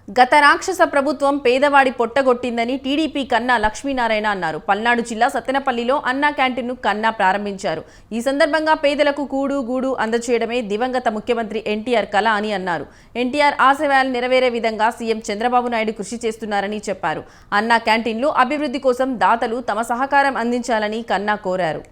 గత రాక్షస ప్రభుత్వం పేదవాడి పొట్టగొట్టిందని టీడీపీ కన్నా లక్ష్మీనారాయణ అన్నారు. పల్నాడు జిల్లా సత్తెనపల్లిలో అన్నా క్యాంటీన్ను కన్నా ప్రారంభించారు. ఈ సందర్భంగా పేదలకు కూడు గూడు అందజేయడమే దివంగత ముఖ్యమంత్రి ఎన్టీఆర్ కళ అని అన్నారు. ఎన్టీఆర్ ఆశయాలు నెరవేరే విధంగా సీఎం చంద్రబాబు నాయుడు కృషి చేస్తున్నారని చెప్పారు. అన్నా క్యాంటీన్లు అభివృద్ధి కోసం దాతలు తమ సహకారం అందించాలని కన్నా కోరారు.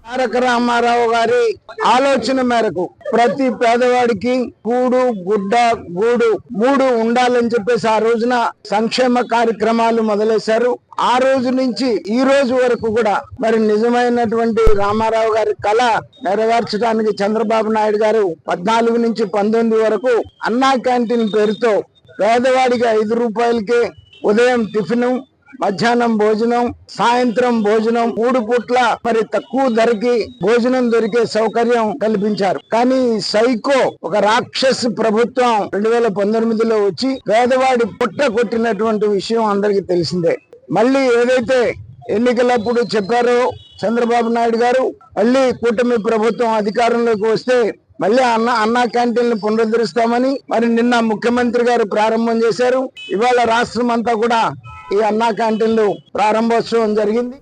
తారక రామారావు గారి ఆలోచన మేరకు ప్రతి పేదవాడికి కూడు గుడ్డ గూడు మూడు ఉండాలని చెప్పేసి ఆ రోజున సంక్షేమ కార్యక్రమాలు మొదలెశారు. ఆ రోజు నుంచి ఈ రోజు వరకు కూడా మరి నిజమైనటువంటి రామారావు గారి కళ నెరవేర్చడానికి చంద్రబాబు నాయుడు గారు 14 నుంచి 19 వరకు అన్నా క్యాంటీన్ పేరుతో పేదవాడికి 5 రూపాయలకే ఉదయం టిఫిన్, మధ్యాహ్నం భోజనం, సాయంత్రం భోజనం 3 పూట్ల మరి తక్కువ ధరకి భోజనం దొరికే సౌకర్యం కల్పించారు. కానీ సైకో ఒక రాక్షస ప్రభుత్వం 2019లో వచ్చి పేదవాడి పుట్ట కొట్టినటువంటి విషయం అందరికీ తెలిసిందే. మళ్ళీ ఏదైతే ఎన్నికలప్పుడు చెప్పారో చంద్రబాబు నాయుడు గారు, మళ్ళీ కూటమి ప్రభుత్వం అధికారంలోకి వస్తే మళ్ళీ అన్నా క్యాంటీన్లు పునరుద్ధరిస్తామని మరి నిన్న ముఖ్యమంత్రి గారు ప్రారంభం చేశారు. ఇవాళ రాష్ట్రం అంతా కూడా ఈ అన్నా క్యాంటీన్లు ప్రారంభోత్సవం జరిగింది.